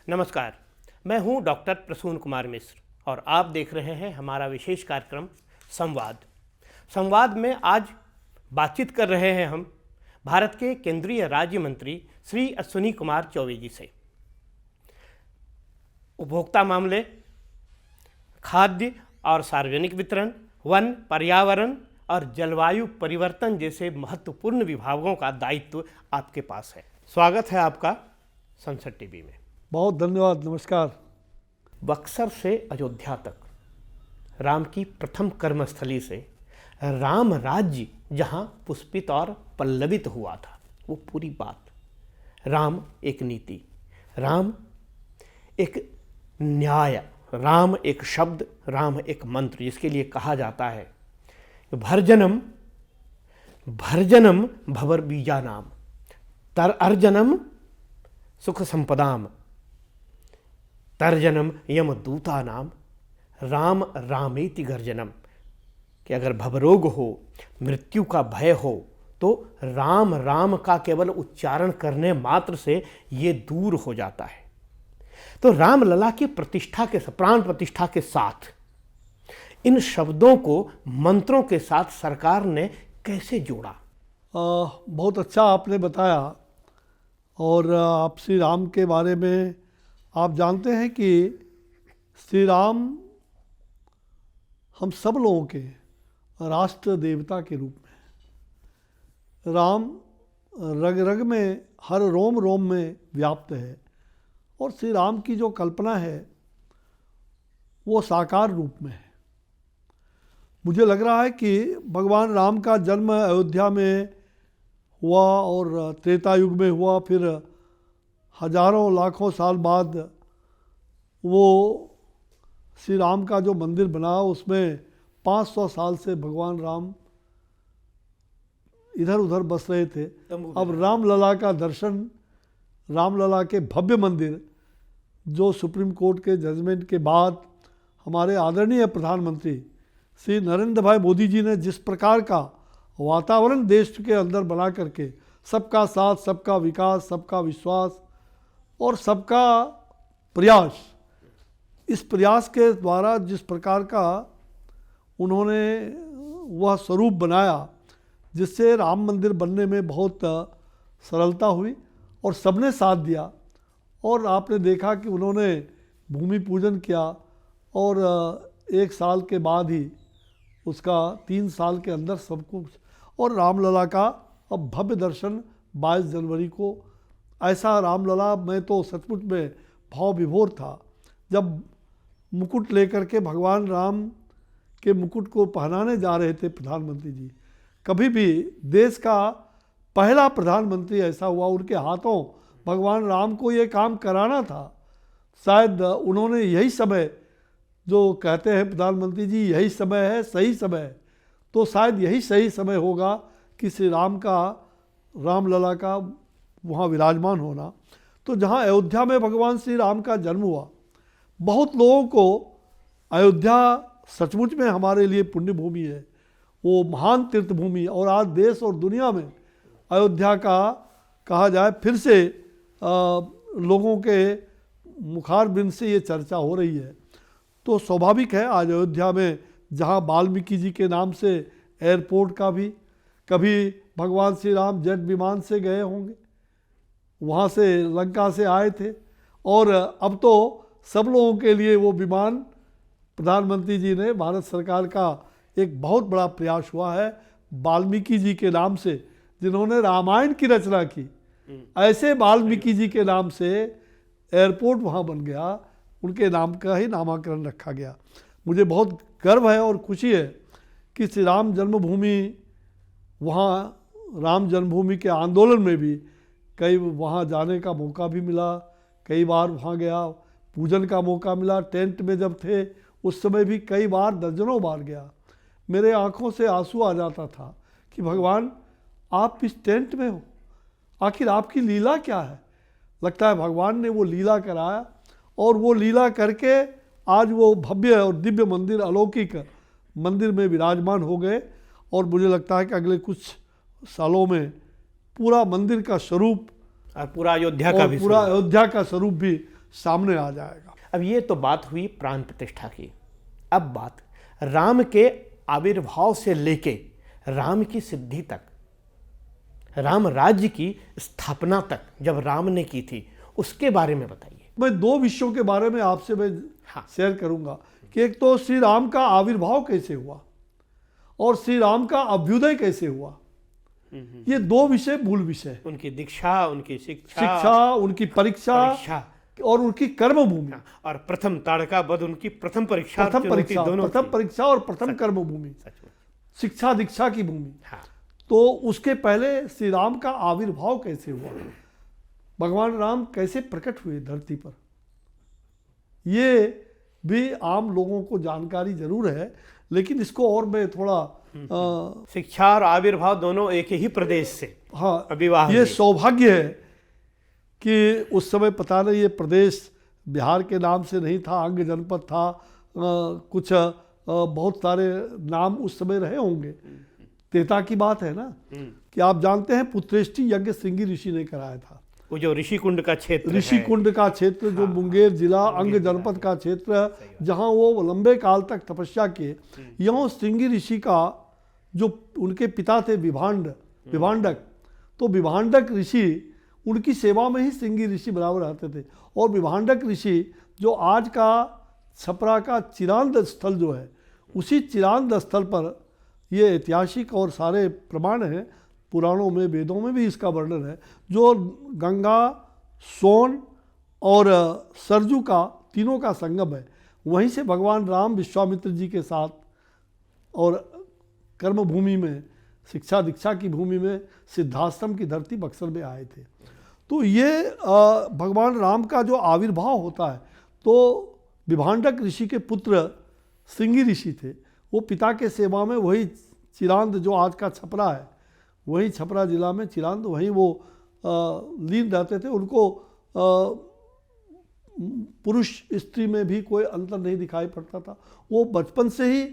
नमस्कार, मैं हूं डॉक्टर प्रसून कुमार मिश्र और आप देख रहे हैं हमारा विशेष कार्यक्रम संवाद। संवाद में आज बातचीत कर रहे हैं हम भारत के केंद्रीय राज्य मंत्री श्री अश्विनी कुमार चौबे जी से। उपभोक्ता मामले, खाद्य और सार्वजनिक वितरण, वन, पर्यावरण और जलवायु परिवर्तन जैसे महत्वपूर्ण विभागों का दायित्व आपके पास है। स्वागत है आपका संसद टीवी में। बहुत धन्यवाद, नमस्कार। बक्सर से अयोध्या तक राम की प्रथम कर्मस्थली से राम राज्य जहाँ पुष्पित और पल्लवित हुआ था, वो पूरी बात। राम एक नीति, राम एक न्याय, राम एक शब्द, राम एक मंत्र, जिसके लिए कहा जाता है भरजनम भरजनम भवर बीजा नाम तर अर्जनम सुख संपदाम तर्जनम यम दूता नाम राम रामेति गर्जनम। कि अगर भवरोग हो, मृत्यु का भय हो, तो राम राम का केवल उच्चारण करने मात्र से ये दूर हो जाता है। तो रामलला की प्रतिष्ठा के प्राण प्रतिष्ठा के साथ इन शब्दों को मंत्रों के साथ सरकार ने कैसे जोड़ा? बहुत अच्छा आपने बताया। और आप श्री राम के बारे में आप जानते हैं कि श्री राम हम सब लोगों के राष्ट्र देवता के रूप में, राम रग रग में, हर रोम रोम में व्याप्त है। और श्री राम की जो कल्पना है वो साकार रूप में है। मुझे लग रहा है कि भगवान राम का जन्म अयोध्या में हुआ और त्रेता युग में हुआ, फिर हजारों लाखों साल बाद वो श्री राम का जो मंदिर बना उसमें 500 साल से भगवान राम इधर उधर बस रहे थे। अब रामलला का दर्शन, रामलला के भव्य मंदिर जो सुप्रीम कोर्ट के जजमेंट के बाद हमारे आदरणीय प्रधानमंत्री श्री नरेंद्र भाई मोदी जी ने जिस प्रकार का वातावरण देश के अंदर बना करके सबका साथ, सबका विकास, सबका विश्वास और सबका प्रयास, इस प्रयास के द्वारा जिस प्रकार का उन्होंने वह स्वरूप बनाया, जिससे राम मंदिर बनने में बहुत सरलता हुई और सबने साथ दिया। और आपने देखा कि उन्होंने भूमि पूजन किया और 1 साल के बाद ही उसका 3 साल के अंदर सब कुछ, और रामलला का अब भव्य दर्शन 22 जनवरी को। ऐसा रामलला में तो सचमुच में भाव विभोर था। जब मुकुट लेकर के भगवान राम के मुकुट को पहनाने जा रहे थे प्रधानमंत्री जी, कभी भी देश का पहला प्रधानमंत्री ऐसा हुआ, उनके हाथों भगवान राम को ये काम कराना था। शायद उन्होंने यही समय, जो कहते हैं प्रधानमंत्री जी यही समय है, सही समय है, तो शायद यही सही समय होगा कि श्री राम का, रामलला का वहाँ विराजमान होना। तो जहाँ अयोध्या में भगवान श्री राम का जन्म हुआ, बहुत लोगों को अयोध्या सचमुच में हमारे लिए पुण्य भूमि है, वो महान तीर्थ भूमि। और आज देश और दुनिया में अयोध्या का कहा जाए फिर से लोगों के मुखारबिंद से ये चर्चा हो रही है। तो स्वाभाविक है आज अयोध्या में, जहाँ वाल्मीकि जी के नाम से एयरपोर्ट का भी, कभी भगवान श्री राम जेट विमान से गए होंगे, वहाँ से लंका से आए थे, और अब तो सब लोगों के लिए वो विमान प्रधानमंत्री जी ने, भारत सरकार का एक बहुत बड़ा प्रयास हुआ है वाल्मीकि जी के नाम से, जिन्होंने रामायण की रचना की, ऐसे वाल्मीकि जी के नाम से एयरपोर्ट वहाँ बन गया, उनके नाम का ही नामाकरण रखा गया। मुझे बहुत गर्व है और खुशी है कि श्री राम जन्मभूमि, वहाँ राम जन्मभूमि के आंदोलन में भी कई वहाँ जाने का मौका भी मिला, कई बार वहाँ गया, पूजन का मौका मिला। टेंट में जब थे उस समय भी कई बार, दर्जनों बार गया। मेरे आँखों से आंसू आ जाता था कि भगवान आप इस टेंट में हो, आखिर आपकी लीला क्या है। लगता है भगवान ने वो लीला कराया, और वो लीला करके आज वो भव्य और दिव्य मंदिर, अलौकिक मंदिर में विराजमान हो गए। और मुझे लगता है कि अगले कुछ सालों में पूरा मंदिर का स्वरूप और पूरा अयोध्या का भी स्वरूप भी सामने आ जाएगा। अब ये तो बात हुई प्राण प्रतिष्ठा की। अब बात राम के आविर्भाव से लेके राम की सिद्धि तक, राम राज्य की स्थापना तक जब राम ने की थी, उसके बारे में बताइए। मैं 2 विषयों के बारे में आपसे मैं हाँ। शेयर करूंगा कि एक तो श्री राम का आविर्भाव कैसे हुआ और श्री राम का अभ्युदय कैसे हुआ। ये 2 विषय मूल विषय, उनकी दीक्षा, उनकी शिक्षा, उनकी परीक्षा और उनकी कर्म भूमि, और प्रथम ताड़का वध उनकी प्रथम परीक्षा, प्रथम परीक्षा और प्रथम कर्म भूमि, शिक्षा दीक्षा की भूमि। हाँ। तो उसके पहले श्री राम का आविर्भाव कैसे हुआ, भगवान राम कैसे प्रकट हुए धरती पर, ये भी आम लोगों को जानकारी जरूर है, लेकिन इसको और मैं थोड़ा शिक्षा और आविर्भाव दोनों एक ही प्रदेश से। हाँ, विवाह ये सौभाग्य है कि उस समय पता नहीं ये प्रदेश बिहार के नाम से नहीं था, अंग जनपद था, कुछ बहुत सारे नाम उस समय रहे होंगे। तेता की बात है ना कि आप जानते हैं पुत्रेष्टि यज्ञ श्रृंगी ऋषि ने कराया था। वो जो ऋषिकुंड का क्षेत्र, ऋषिकुंड का क्षेत्र जो मुंगेर जिला अंग जनपद का क्षेत्र, जहाँ वो लंबे काल तक तपस्या किए, यहाँ श्रृंगी ऋषि का जो उनके पिता थे विभांडक, तो विभांडक ऋषि उनकी सेवा में ही श्रृंगी ऋषि बराबर रहते थे। और विभांडक ऋषि जो आज का छपरा का चिरांद स्थल जो है, उसी चिरांद स्थल पर ये ऐतिहासिक और सारे प्रमाण हैं, पुराणों में वेदों में भी इसका वर्णन है, जो गंगा, सोन और सरजू का तीनों का संगम है। वहीं से भगवान राम विश्वामित्र जी के साथ और कर्म भूमि में, शिक्षा दीक्षा की भूमि में, सिद्धाश्रम की धरती बक्सर में आए थे। तो ये भगवान राम का जो आविर्भाव होता है, तो विभांडक ऋषि के पुत्र श्रृंगी ऋषि थे, वो पिता के सेवा में वही चिरांद जो आज का छपरा है, वही छपरा जिला में चिरांद, वहीं वो लीन रहते थे। उनको पुरुष स्त्री में भी कोई अंतर नहीं दिखाई पड़ता था। वो बचपन से ही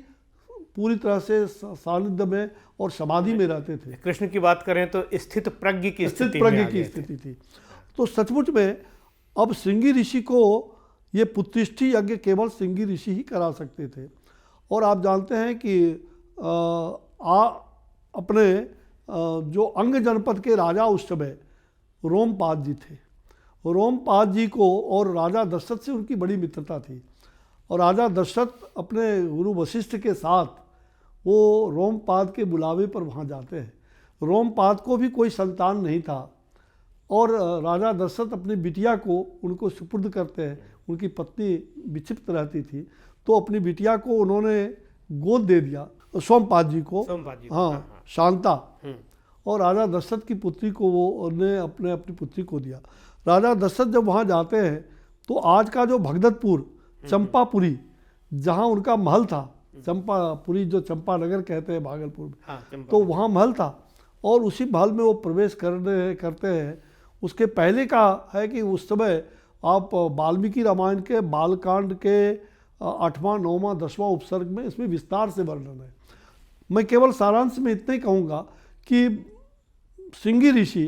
पूरी तरह से सानिध्य में और समाधि में रहते थे। कृष्ण की बात करें तो स्थित प्रज्ञ की स्थिति थी। तो सचमुच में अब श्रृंगी ऋषि को ये पुत्रेष्टि यज्ञ केवल श्रृंगी ऋषि ही करा सकते थे। और आप जानते हैं कि अपने जो अंग जनपद के राजा उस समय रोमपाद जी थे, रोमपाद जी को और राजा दशरथ से उनकी बड़ी मित्रता थी। और राजा दशरथ अपने गुरु वशिष्ठ के साथ वो रोमपाद के बुलावे पर वहाँ जाते हैं। रोमपाद को भी कोई संतान नहीं था और राजा दशरथ अपनी बिटिया को उनको सुपुर्द करते हैं। उनकी पत्नी विक्षिप्त रहती थी, तो अपनी बिटिया को उन्होंने गोद दे दिया सोमपाद जी को, हाँ, शांता। और राजा दशरथ की पुत्री को वो ने अपनी पुत्री को दिया। राजा दशरथ जब वहाँ जाते हैं तो आज का जो भगदत्तपुर, चंपापुरी, जहाँ उनका महल था, चंपापुरी जो चंपानगर कहते हैं भागलपुर में, हाँ, तो वहाँ महल था। और उसी महल में वो प्रवेश करते हैं। उसके पहले का है कि उस समय आप वाल्मीकि रामायण के बालकांड के 8वां, 9वां, 10वां उपसर्ग में इसमें विस्तार से वर्णन है। मैं केवल सारांश में इतना ही कहूँगा कि श्रृंगी ऋषि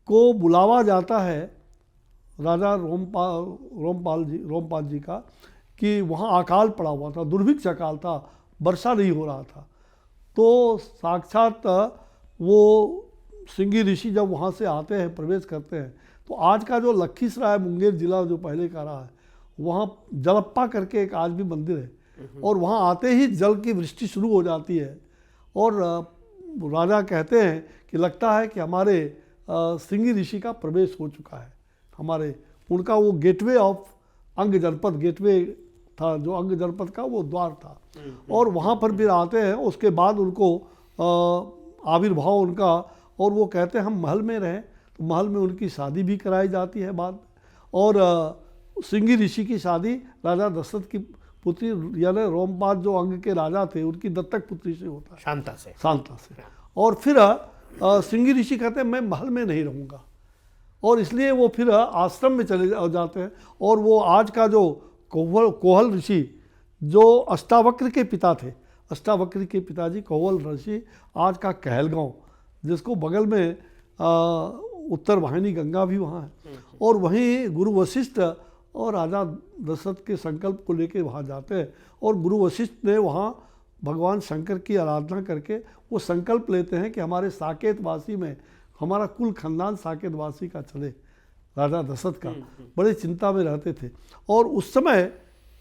को बुलावा जाता है राजा रोमपाल जी का कि वहाँ अकाल पड़ा हुआ था, दुर्भिक्ष अकाल था, वर्षा नहीं हो रहा था। तो साक्षात वो श्रृंगी ऋषि जब वहाँ से आते हैं, प्रवेश करते हैं, तो आज का जो लखीसराय मुंगेर जिला जो पहले का रहा है, वहाँ जलप्पा करके एक आज भी मंदिर है, और वहाँ आते ही जल की वृष्टि शुरू हो जाती है। और राजा कहते हैं कि लगता है कि हमारे श्रृंगी ऋषि का प्रवेश हो चुका है। हमारे उनका वो गेटवे ऑफ अंग जनपद, गेटवे था जो अंग जनपद का वो द्वार था, और वहाँ पर फिर आते हैं। उसके बाद उनको आविर्भाव उनका, और वो कहते हैं हम महल में रहें, तो महल में उनकी शादी भी कराई जाती है बाद। और श्रृंगी ऋषि की शादी राजा दशरथ की पुत्री यानी रोमपाद जो अंग के राजा थे उनकी दत्तक पुत्री से होता है, शांता से। और फिर श्रृंगी ऋषि कहते हैं मैं महल में नहीं रहूँगा, और इसलिए वो फिर आश्रम में चले जाते हैं। और वो आज का जो कोहल ऋषि जो अष्टावक्र के पिता थे, अष्टावक्र के पिताजी कोहल ऋषि, आज का कहलगांव, जिसको बगल में उत्तर वाहिनी गंगा भी वहाँ है, और वहीं गुरु वशिष्ठ और राजा दशरथ के संकल्प को लेकर वहाँ जाते हैं और गुरु वशिष्ठ ने वहाँ भगवान शंकर की आराधना करके वो संकल्प लेते हैं कि हमारे साकेतवासी में हमारा कुल खानदान साकेतवासी का चले। राजा दशरथ का बड़े चिंता में रहते थे और उस समय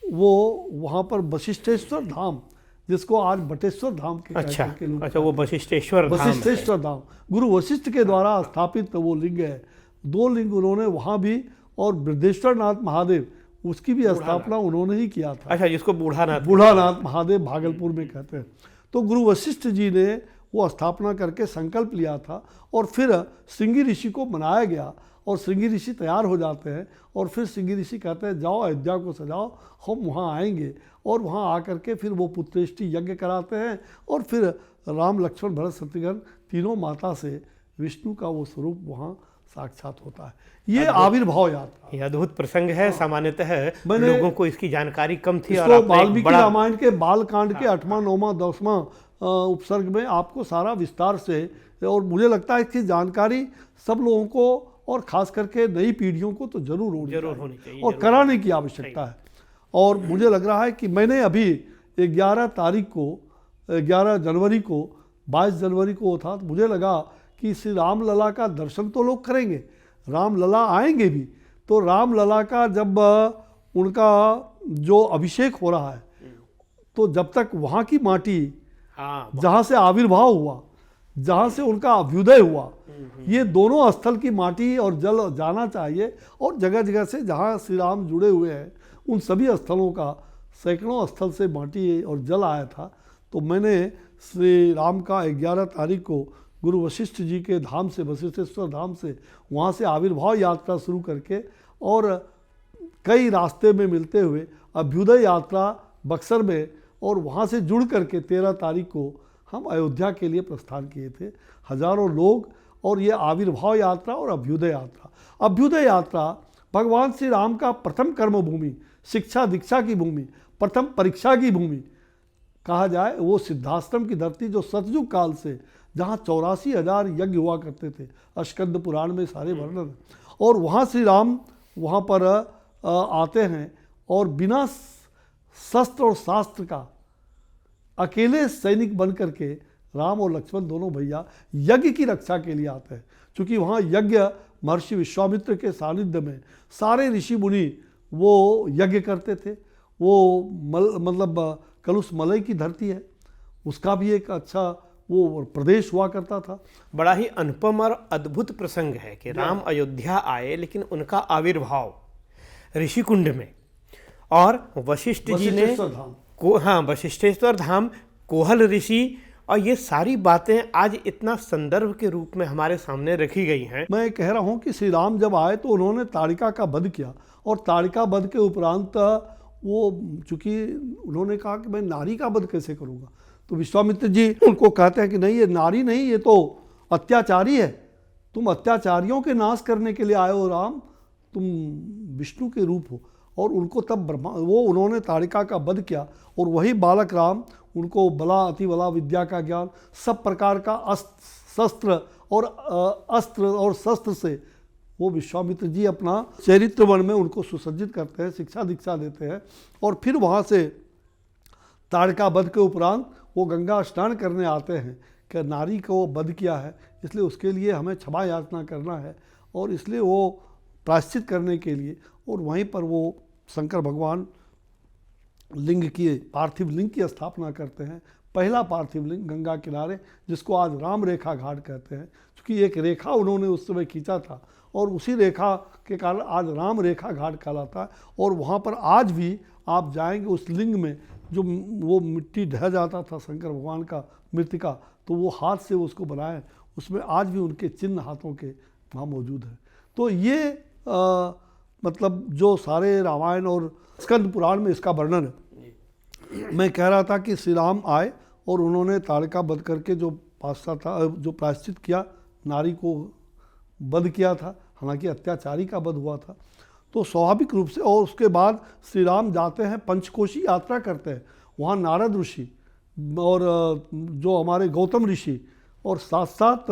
वो वहाँ पर वशिष्ठेश्वर धाम, जिसको आज बटेश्वर धाम के के लोग, अच्छा वो वशिष्ठेश्वर धाम गुरु वशिष्ठ के द्वारा स्थापित वो लिंग है। 2 लिंग उन्होंने वहाँ भी, और बृहदेश्वर नाथ महादेव उसकी भी स्थापना उन्होंने ही किया था। अच्छा, जिसको बूढ़ानाथ महादेव भागलपुर में कहते हैं। तो गुरु वशिष्ठ जी ने वो स्थापना करके संकल्प लिया था और फिर श्रृंगी ऋषि को मनाया गया और श्रृंगी ऋषि तैयार हो जाते हैं और फिर श्रृंगी ऋषि कहते हैं जाओ अयोध्या को सजाओ, हम वहाँ आएंगे। और वहाँ आकर के फिर वो पुत्रेष्टि यज्ञ कराते हैं और फिर राम लक्ष्मण भरत शत्रुघ्न तीनों माता से विष्णु का वो स्वरूप वहाँ साक्षात होता है। ये आविर्भाव यात्रा, ये अद्भुत प्रसंग है। सामान्यतः लोगों को इसकी जानकारी कम थी और वाल्मीकि रामायण के बालकांड के 8वां 9वां 10वां उपसर्ग में आपको सारा विस्तार से, और मुझे लगता है इसकी जानकारी सब लोगों को और खास करके नई पीढ़ियों को तो जरूर होनी चाहिए और कराने की आवश्यकता है। और मुझे लग रहा है कि मैंने अभी 11 जनवरी को 22 जनवरी को था, तो मुझे लगा कि श्री रामलला का दर्शन तो लोग करेंगे, रामलला आएंगे भी, तो रामलला का जब उनका जो अभिषेक हो रहा है, तो जब तक वहाँ की माटी जहाँ से आविर्भाव हुआ, जहाँ से उनका अभ्युदय हुआ, ये दोनों स्थल की माटी और जल जाना चाहिए। और जगह जगह से जहाँ श्री राम जुड़े हुए हैं उन सभी स्थलों का सैकड़ों स्थल से माटी और जल आया था। तो मैंने श्री राम का 11 तारीख को गुरु वशिष्ठ जी के धाम से, वशिष्ठेश्वर धाम से, वहाँ से आविर्भाव यात्रा शुरू करके और कई रास्ते में मिलते हुए अभ्युदय यात्रा बक्सर में, और वहाँ से जुड़ करके 13 तारीख को हम अयोध्या के लिए प्रस्थान किए थे, हजारों लोग। और ये आविर्भाव यात्रा और अभ्युदय यात्रा, अभ्युदय यात्रा भगवान श्री राम का प्रथम कर्म भूमि, शिक्षा दीक्षा की भूमि, प्रथम परीक्षा की भूमि कहा जाए, वो सिद्धाश्रम की धरती जो सतयुग काल से, जहाँ 84,000 यज्ञ हुआ करते थे, स्कंद पुराण में सारे वर्णन। और वहाँ श्री राम वहाँ पर आते हैं और बिना शस्त्र और शास्त्र का अकेले सैनिक बन करके राम और लक्ष्मण दोनों भैया यज्ञ की रक्षा के लिए आते हैं। क्योंकि वहाँ यज्ञ महर्षि विश्वामित्र के सानिध्य में सारे ऋषि मुनि वो यज्ञ करते थे। वो मतलब कलुष मलय की धरती है, उसका भी एक अच्छा वो प्रदेश हुआ करता था। बड़ा ही अनुपम और अद्भुत प्रसंग है कि राम अयोध्या आए, लेकिन उनका आविर्भाव ऋषिकुंड में, और वशिष्ठ जी ने वशिष्ठेश्वर धाम, कोहल ऋषि, और ये सारी बातें आज इतना संदर्भ के रूप में हमारे सामने रखी गई हैं। मैं कह रहा हूँ कि श्री राम जब आए तो उन्होंने ताड़िका का वध किया, और ताड़िका वध के उपरांत वो चूँकि उन्होंने कहा कि मैं नारी का वध कैसे करूँगा, तो विश्वामित्र जी उनको कहते हैं कि नहीं, ये नारी नहीं, ये तो अत्याचारी है, तुम अत्याचारियों के नाश करने के लिए आए हो राम, तुम विष्णु के रूप हो। और उनको तब ब्रह्मा उन्होंने ताड़िका का वध किया, और वही बालक राम, उनको बला अति बला विद्या का ज्ञान, सब प्रकार का अस्त्र और शस्त्र से वो विश्वामित्र जी अपना चरित्र वन में उनको सुसज्जित करते हैं, शिक्षा दीक्षा देते हैं। और फिर वहाँ से ताड़िका वध के उपरांत वो गंगा स्नान करने आते हैं कि नारी को वध किया है, इसलिए उसके लिए हमें क्षमा याचना करना है, और इसलिए वो प्रायश्चित करने के लिए, और वहीं पर वो शंकर भगवान लिंग की, पार्थिव लिंग की स्थापना करते हैं। पहला पार्थिव लिंग गंगा किनारे, जिसको आज राम रेखा घाट कहते हैं, क्योंकि एक रेखा उन्होंने उस समय खींचा था, और उसी रेखा के कारण आज राम रेखा घाट कहलाता है। और वहाँ पर आज भी आप जाएंगे उस लिंग में, जो वो मिट्टी ढह जाता था शंकर भगवान का मृतिका, तो वो हाथ से उसको बनाए, उसमें आज भी उनके चिन्ह हाथों के वहाँ मौजूद हैं। तो ये मतलब जो सारे रामायण और स्कंद पुराण में इसका वर्णन है। मैं कह रहा था कि श्री राम आए और उन्होंने ताड़िका वध करके जो प्रायश्चित किया, नारी को वध किया था, हालांकि अत्याचारी का वध हुआ था, तो स्वाभाविक रूप से। और उसके बाद श्री राम जाते हैं, पंचकोशी यात्रा करते हैं, वहाँ नारद ऋषि और जो हमारे गौतम ऋषि, और साथ साथ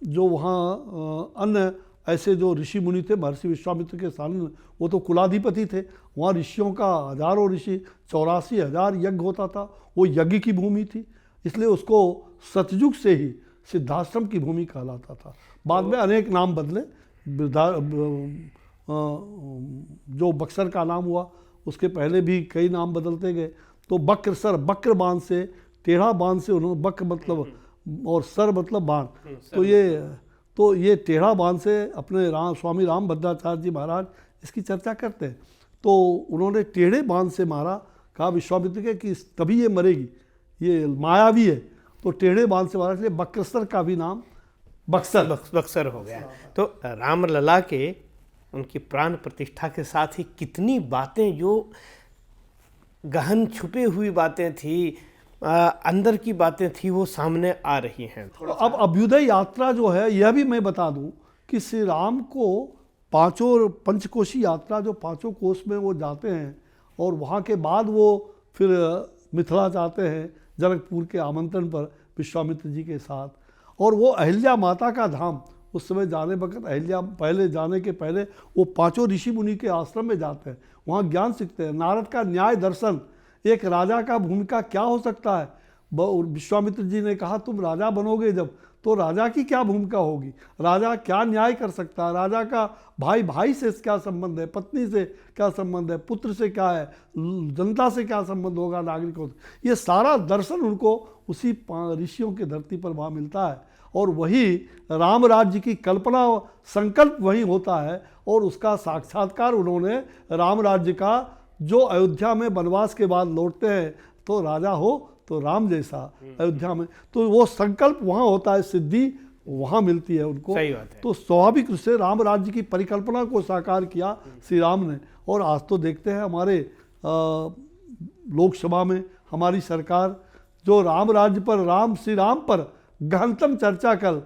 जो वहाँ अन्य ऐसे जो ऋषि मुनि थे, महर्षि विश्वामित्र के सामने वो तो कुलाधिपति थे, वहाँ ऋषियों का हजारों ऋषि 84,000 यज्ञ होता था, वो यज्ञ की भूमि थी, इसलिए उसको सतयुग से ही सिद्धाश्रम की भूमि कहलाता था। बाद में अनेक नाम बदले, जो बक्सर का नाम हुआ उसके पहले भी कई नाम बदलते गए। तो बक्रसर, बक्र बांध से, टेढ़ा बांध से उन्होंने, बक्र मतलब और सर मतलब बांध, तो ये टेढ़ा बांध से अपने स्वामी रामभद्राचार्य जी महाराज इसकी चर्चा करते हैं। तो उन्होंने टेढ़े बांध से मारा, कहा विश्वामित्र के कि तभी ये मरेगी, ये मायावी है, तो टेढ़े बांध से मारा, इसलिए बक्रसर का भी नाम बक्सर हो गया। तो रामलला के उनकी प्राण प्रतिष्ठा के साथ ही कितनी बातें जो गहन छुपे हुई बातें थी, अंदर की बातें थी, वो सामने आ रही हैं। अब अभ्युदय यात्रा जो है, यह भी मैं बता दूं कि श्री राम को पांचों पंचकोशी यात्रा, जो पांचों कोश में वो जाते हैं और वहाँ के बाद वो फिर मिथिला जाते हैं जनकपुर के आमंत्रण पर विश्वामित्र जी के साथ, और वो अहिल्या माता का धाम उस समय जाने वक्त, अहिल्या पहले जाने के पहले वो पांचों ऋषि मुनि के आश्रम में जाते हैं, वहाँ ज्ञान सीखते हैं। नारद का न्याय दर्शन, एक राजा का भूमिका क्या हो सकता है, विश्वामित्र जी ने कहा तुम राजा बनोगे जब, तो राजा की क्या भूमिका होगी, राजा क्या न्याय कर सकता है, राजा का भाई भाई से क्या संबंध है, पत्नी से क्या संबंध है, पुत्र से क्या है, जनता से क्या संबंध होगा, नागरिकों से, ये सारा दर्शन उनको उसी ऋषियों की धरती पर वहाँ मिलता है। और वही राम राज्य की कल्पना, संकल्प वही होता है, और उसका साक्षात्कार उन्होंने राम राज्य का, जो अयोध्या में वनवास के बाद लौटते हैं तो राजा हो तो राम जैसा अयोध्या में, तो वो संकल्प वहाँ होता है, सिद्धि वहाँ मिलती है उनको। सही बात है। तो स्वाभाविक रूप से राम राज्य की परिकल्पना को साकार किया श्री राम ने। और आज तो देखते हैं हमारे लोकसभा में हमारी सरकार जो राम राज्य पर, श्री राम पर गहनतम चर्चा कल,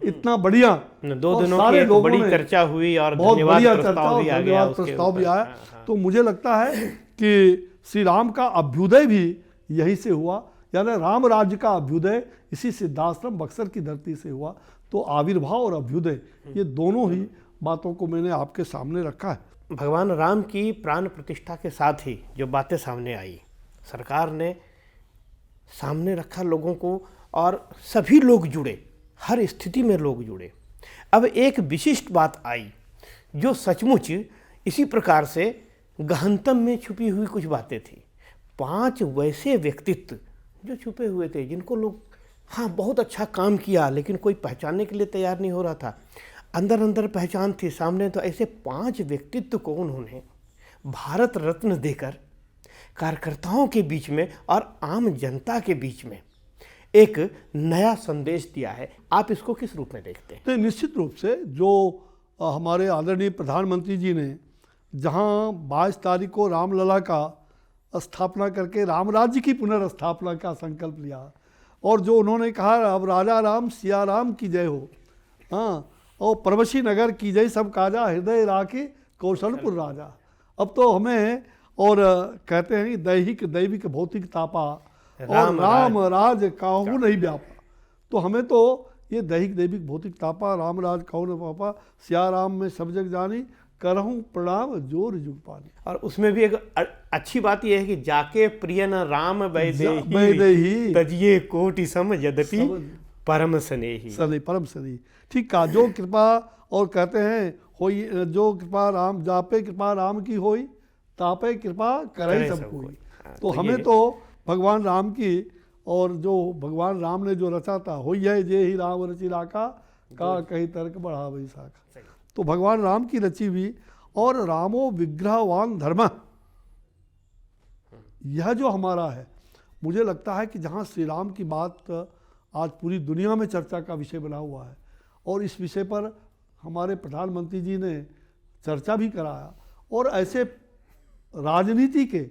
इतना बढ़िया 2 दिनों की एक बड़ी चर्चा हुई और बहुत धन्यवाद बढ़िया प्रस्ताव भी आ गया, प्रस्ताव भी आया। तो मुझे लगता है कि श्री राम का अभ्युदय भी यहीं से हुआ, यानी राम राज्य का अभ्युदय इसी सिद्धाश्रम बक्सर की धरती से हुआ। तो आविर्भाव और अभ्युदय, ये दोनों ही बातों को मैंने आपके सामने रखा है। भगवान राम की प्राण प्रतिष्ठा के साथ ही जो बातें सामने आई, सरकार ने सामने रखा लोगों को, और सभी लोग जुड़े, हर स्थिति में लोग जुड़े। अब एक विशिष्ट बात आई जो सचमुच इसी प्रकार से गहनतम में छुपी हुई कुछ बातें थी। 5 वैसे व्यक्तित्व जो छुपे हुए थे, जिनको लोग हाँ बहुत अच्छा काम किया, लेकिन कोई पहचानने के लिए तैयार नहीं हो रहा था, अंदर अंदर पहचान थी सामने। तो ऐसे 5 व्यक्तित्व को उन्होंने भारत रत्न देकर कार्यकर्ताओं के बीच में और आम जनता के बीच में एक नया संदेश दिया है। आप इसको किस रूप में देखते हैं? तो निश्चित रूप से जो हमारे आदरणीय प्रधानमंत्री जी ने जहां 22 तारीख को रामलला का स्थापना करके राम राज्य की पुनर्स्थापना का संकल्प लिया, और जो उन्होंने कहा अब राजा राम सिया राम की जय हो, हाँ, और परवशी नगर की जय सब काजा, हृदय राखे कौशलपुर राजा। अब तो हमें और कहते हैं दैहिक दैविक भौतिक तापा और राम राज काहू नहीं व्यापा, तो हमें तो ये दैहिक दैविक भौतिक तापा, राम राज काहू न पापा, सिया राम में सब जग जानी, करहूँ प्रणाम जोर जुग पानी। और उसमें भी एक अच्छी बात यह है कि जाके प्रिय न राम वैदेही तजिए कोटि सम यद्यपि परम स्नेही, परम स्नेही। ठीक कहा, जो कृपा, और कहते हैं होई जो कृपा राम, जापे कृपा राम की होई, तापे कृपा करे सब कोई। तो हमें तो भगवान राम की, और जो भगवान राम ने जो रचा था, हो है जे ही राम रचि राका, का कहीं तर्क बढ़ा वही साखा। तो भगवान राम की रची हुई, और रामो विग्रहवान धर्म, यह जो हमारा है, मुझे लगता है कि जहाँ श्री राम की बात आज पूरी दुनिया में चर्चा का विषय बना हुआ है, और इस विषय पर हमारे प्रधानमंत्री जी ने चर्चा भी कराया, और ऐसे राजनीति के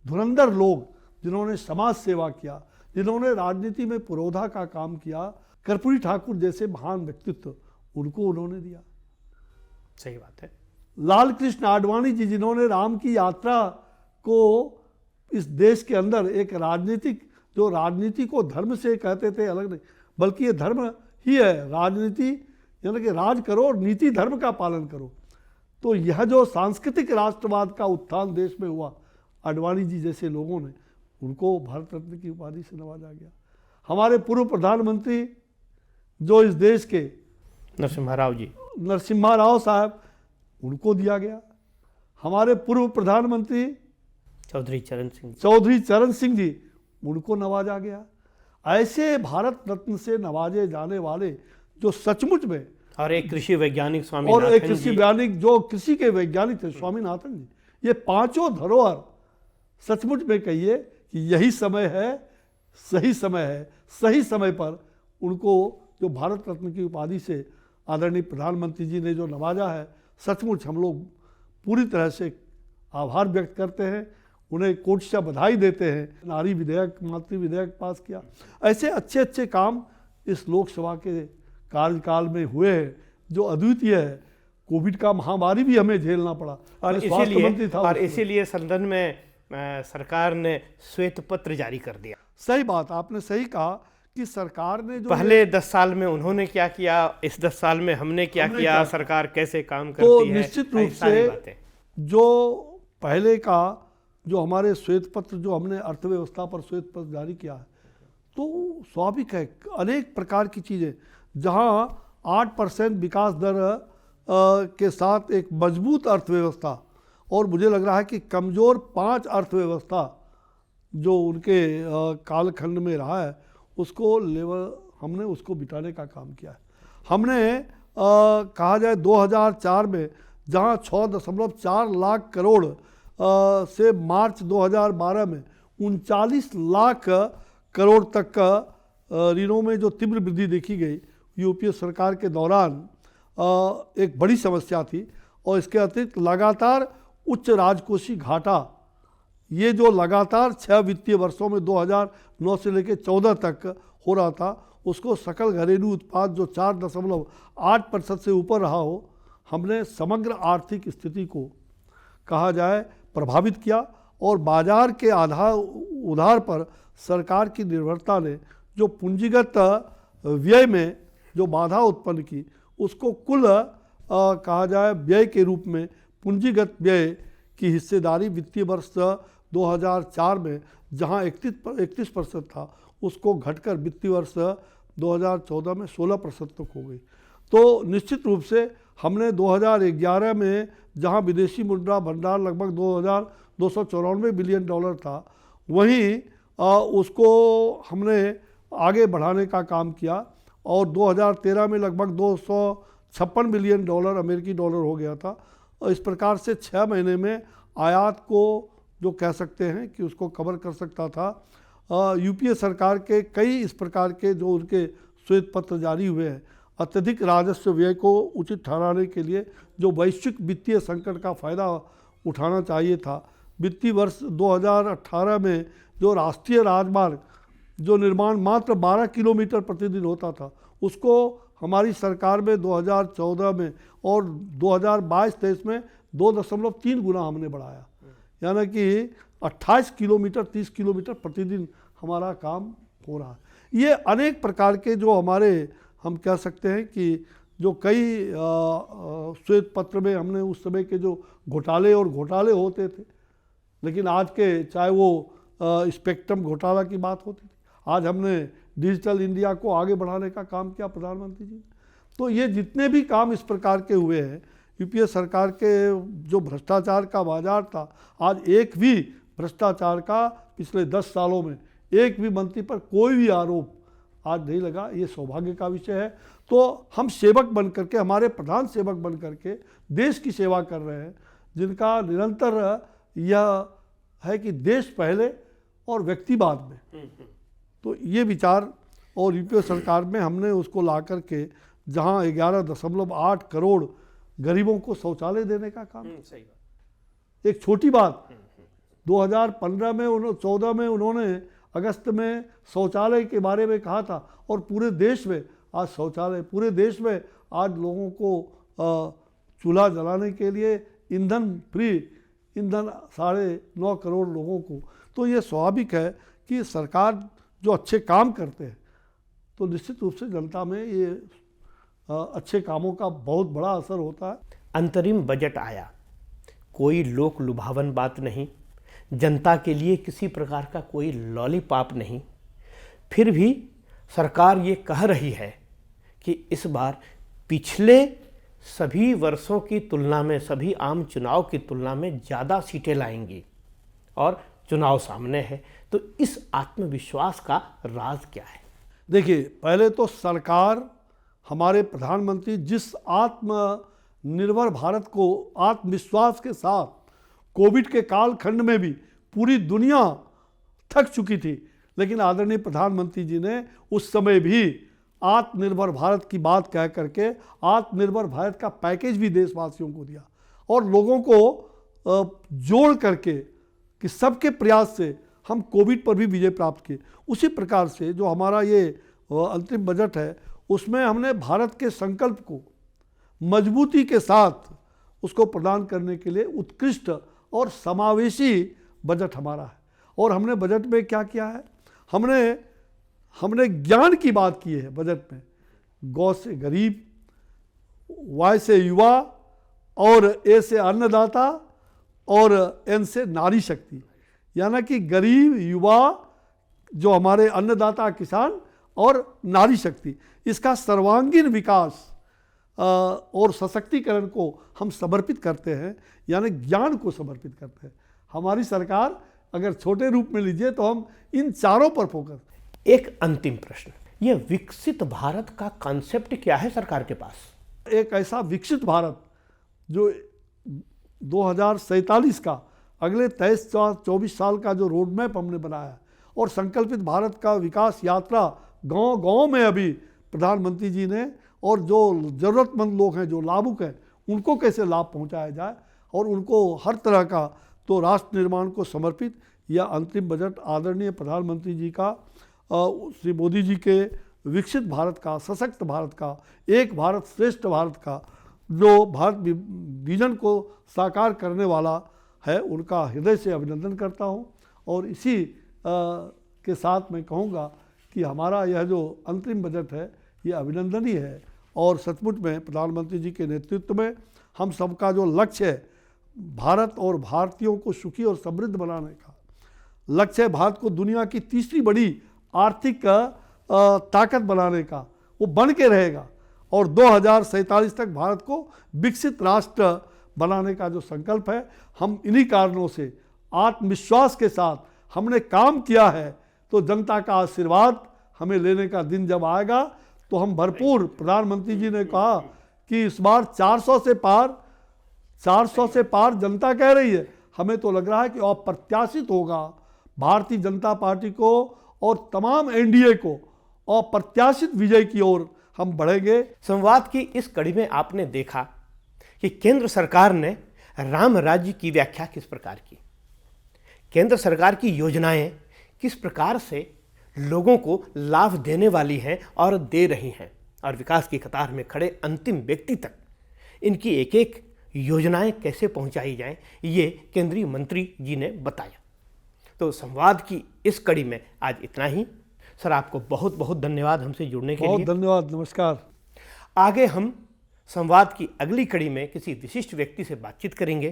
धुरंधर लोग जिन्होंने समाज सेवा किया, जिन्होंने राजनीति में पुरोधा का काम किया, कर्पूरी ठाकुर जैसे महान व्यक्तित्व, उनको उन्होंने दिया। सही बात है। लाल कृष्ण आडवाणी जी, जिन्होंने राम की यात्रा को इस देश के अंदर एक राजनीतिक, जो राजनीति को धर्म से कहते थे अलग नहीं, बल्कि ये धर्म ही है, राजनीति यानी कि राज करो और नीति धर्म का पालन करो। तो यह जो सांस्कृतिक राष्ट्रवाद का उत्थान देश में हुआ, आडवाणी जी जैसे लोगों ने, उनको भारत रत्न की उपाधि से नवाजा गया। हमारे पूर्व प्रधानमंत्री जो इस देश के नरसिम्हा राव जी, नरसिम्हा राव साहब, उनको दिया गया। हमारे पूर्व प्रधानमंत्री चौधरी चरण सिंह जी, उनको नवाजा गया। ऐसे भारत रत्न से नवाजे जाने वाले जो सचमुच में, और एक कृषि वैज्ञानिक और एक कृषि स्वामीनाथन वैज्ञानिक जो कृषि के वैज्ञानिक थे, स्वामीनाथन जी, ये पांचों धरोहर सचमुच में कहिए कि यही समय है, सही समय है, सही समय पर उनको जो भारत रत्न की उपाधि से आदरणीय प्रधानमंत्री जी ने जो नवाजा है, सचमुच हम लोग पूरी तरह से आभार व्यक्त करते हैं, उन्हें कोटिशा बधाई देते हैं। नारी विधेयक, मातृ विधेयक पास किया, ऐसे अच्छे अच्छे काम इस लोकसभा के कार्यकाल में हुए हैं जो अद्वितीय है। कोविड का महामारी भी हमें झेलना पड़ा, और मैं स्वास्थ्य मंत्री था और इसीलिए सदन में सरकार ने श्वेत पत्र जारी कर दिया। सही बात, आपने सही कहा कि सरकार ने जो पहले 10 साल में उन्होंने क्या किया, इस 10 साल में हमने क्या किया, सरकार कैसे काम करती तो है, निश्चित रूप सारी से बातें। जो पहले का जो हमारे श्वेत पत्र, जो हमने अर्थव्यवस्था पर श्वेत पत्र जारी किया है, तो स्वाभाविक है अनेक प्रकार की चीज़ें, जहां 8% विकास दर के साथ एक मजबूत अर्थव्यवस्था, और मुझे लग रहा है कि कमज़ोर 5 अर्थव्यवस्था जो उनके कालखंड में रहा है, उसको लेवल हमने उसको बिठाने का काम किया है। हमने कहा जाए 2004 में जहां 6.4 लाख करोड़ से मार्च 2012 में 39 लाख करोड़ तक का ऋणों में जो तीव्र वृद्धि देखी गई, यूपीए सरकार के दौरान एक बड़ी समस्या थी। और इसके अतिरिक्त लगातार उच्च राजकोषीय घाटा, ये जो लगातार 6 वित्तीय वर्षों में 2009 से लेकर 14 तक हो रहा था, उसको सकल घरेलू उत्पाद जो 4.8% से ऊपर रहा हो, हमने समग्र आर्थिक स्थिति को कहा जाए प्रभावित किया। और बाजार के उधार पर सरकार की निर्भरता ने जो पूंजीगत व्यय में जो बाधा उत्पन्न की, उसको कुल कहा जाए व्यय के रूप में पूंजीगत व्यय की हिस्सेदारी वित्तीय वर्ष 2004 में जहां 31% था, उसको घटकर वित्तीय वर्ष 2014 में 16% तक हो गई। तो निश्चित रूप से हमने 2011 में जहां विदेशी मुद्रा भंडार लगभग 2,294 बिलियन डॉलर था, वहीं उसको हमने आगे बढ़ाने का काम किया, और 2013 में लगभग 256 बिलियन डॉलर अमेरिकी डॉलर हो गया था। और इस प्रकार से 6 महीने में आयात को जो कह सकते हैं कि उसको कवर कर सकता था। यूपीए सरकार के कई इस प्रकार के जो उनके श्वेत पत्र जारी हुए हैं, अत्यधिक राजस्व व्यय को उचित ठहराने के लिए जो वैश्विक वित्तीय संकट का फ़ायदा उठाना चाहिए था। वित्तीय वर्ष 2018 में जो राष्ट्रीय राजमार्ग जो निर्माण मात्र 12 किलोमीटर प्रतिदिन होता था, उसको हमारी सरकार में 2014 में और 2022-23 में 2.3 गुना हमने बढ़ाया, यानी कि 28 किलोमीटर 30 किलोमीटर प्रतिदिन हमारा काम हो रहा है। ये अनेक प्रकार के जो हमारे हम कह सकते हैं कि जो कई श्वेत पत्र में हमने उस समय के जो घोटाले होते थे, लेकिन आज के चाहे वो स्पेक्ट्रम घोटाला की बात होती थी, आज हमने डिजिटल इंडिया को आगे बढ़ाने का काम किया प्रधानमंत्री जी ने। तो ये जितने भी काम इस प्रकार के हुए हैं, यूपीए सरकार के जो भ्रष्टाचार का बाजार था, आज एक भी भ्रष्टाचार का पिछले 10 सालों में एक भी मंत्री पर कोई भी आरोप आज नहीं लगा। ये सौभाग्य का विषय है। तो हम सेवक बन करके, हमारे प्रधान सेवक बन करके देश की सेवा कर रहे हैं, जिनका निरंतर यह है कि देश पहले और व्यक्ति बाद में। तो ये विचार और यूपीए सरकार में हमने उसको ला करके जहाँ 11.8 करोड़ गरीबों को शौचालय देने का काम, सही बात, एक छोटी बात। 2015 में 14 में उन्होंने अगस्त में शौचालय के बारे में कहा था, और पूरे देश में आज शौचालय, पूरे देश में आज लोगों को चूल्हा जलाने के लिए ईंधन फ्री ईंधन 9.5 करोड़ लोगों को। तो ये स्वाभाविक है कि सरकार जो अच्छे काम करते हैं, तो निश्चित रूप से जनता में ये अच्छे कामों का बहुत बड़ा असर होता है। अंतरिम बजट आया, कोई लोक लुभावन बात नहीं, जनता के लिए किसी प्रकार का कोई लॉलीपॉप नहीं। फिर भी सरकार ये कह रही है कि इस बार पिछले सभी वर्षों की तुलना में, सभी आम चुनाव की तुलना में ज़्यादा सीटें लाएंगी और चुनाव सामने है। तो इस आत्मविश्वास का राज क्या है? देखिए, पहले तो सरकार, हमारे प्रधानमंत्री जिस आत्मनिर्भर भारत को आत्मविश्वास के साथ कोविड के कालखंड में भी पूरी दुनिया थक चुकी थी, लेकिन आदरणीय प्रधानमंत्री जी ने उस समय भी आत्मनिर्भर भारत की बात कह करके आत्मनिर्भर भारत का पैकेज भी देशवासियों को दिया और लोगों को जोड़ करके कि सबके प्रयास से हम कोविड पर भी विजय प्राप्त किए। उसी प्रकार से जो हमारा ये अंतरिम बजट है, उसमें हमने भारत के संकल्प को मजबूती के साथ उसको प्रदान करने के लिए उत्कृष्ट और समावेशी बजट हमारा है। और हमने बजट में क्या किया है, हमने ज्ञान की बात की है बजट में। गौ से गरीब, वाई से युवा और ए से अन्नदाता और एन से नारी शक्ति, यानी कि गरीब, युवा, जो हमारे अन्नदाता किसान और नारी शक्ति, इसका सर्वांगीण विकास और सशक्तिकरण को हम समर्पित करते हैं, यानी ज्ञान को समर्पित करते हैं। हमारी सरकार अगर छोटे रूप में लीजिए तो हम इन चारों पर फोकस। एक अंतिम प्रश्न, ये विकसित भारत का कॉन्सेप्ट क्या है सरकार के पास? एक ऐसा विकसित भारत जो 2047 का, अगले 23-24 साल का जो रोड मैप हमने बनाया है, और संकल्पित भारत का विकास यात्रा गांव-गांव में अभी प्रधानमंत्री जी ने, और जो ज़रूरतमंद लोग हैं, जो लाभुक हैं, उनको कैसे लाभ पहुंचाया जाए और उनको हर तरह का, तो राष्ट्र निर्माण को समर्पित यह अंतरिम बजट आदरणीय प्रधानमंत्री जी का, श्री मोदी जी के विकसित भारत का, सशक्त भारत का, एक भारत श्रेष्ठ भारत का जो भारत विजन को साकार करने वाला है, उनका हृदय से अभिनंदन करता हूं। और इसी के साथ मैं कहूँगा कि हमारा यह जो अंतरिम बजट है ये अभिनंदनीय है और सचमुच में प्रधानमंत्री जी के नेतृत्व में हम सबका जो लक्ष्य है, भारत और भारतीयों को सुखी और समृद्ध बनाने का लक्ष्य है, भारत को दुनिया की तीसरी बड़ी आर्थिक ताकत बनाने का, वो बन के रहेगा। और 2047 तक भारत को विकसित राष्ट्र बनाने का जो संकल्प है, हम इन्हीं कारणों से आत्मविश्वास के साथ हमने काम किया है। तो जनता का आशीर्वाद हमें लेने का दिन जब आएगा तो हम भरपूर, प्रधानमंत्री जी ने कहा कि इस बार 400 से पार जनता कह रही है, हमें तो लग रहा है कि अप्रत्याशित होगा भारतीय जनता पार्टी को और तमाम एनडीए को अप्रत्याशित विजय की ओर हम बढ़ेंगे। संवाद की इस कड़ी में आपने देखा कि केंद्र सरकार ने राम राज्य की व्याख्या किस प्रकार की, केंद्र सरकार की योजनाएं किस प्रकार से लोगों को लाभ देने वाली हैं और दे रही हैं, और विकास की कतार में खड़े अंतिम व्यक्ति तक इनकी एक एक योजनाएं कैसे पहुंचाई जाएं, ये केंद्रीय मंत्री जी ने बताया। तो संवाद की इस कड़ी में आज इतना ही। सर, आपको बहुत बहुत धन्यवाद हमसे जुड़ने के लिए। बहुत धन्यवाद, नमस्कार। आगे हम संवाद की अगली कड़ी में किसी विशिष्ट व्यक्ति से बातचीत करेंगे।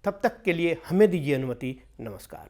तब तक के लिए हमें दीजिए अनुमति। नमस्कार।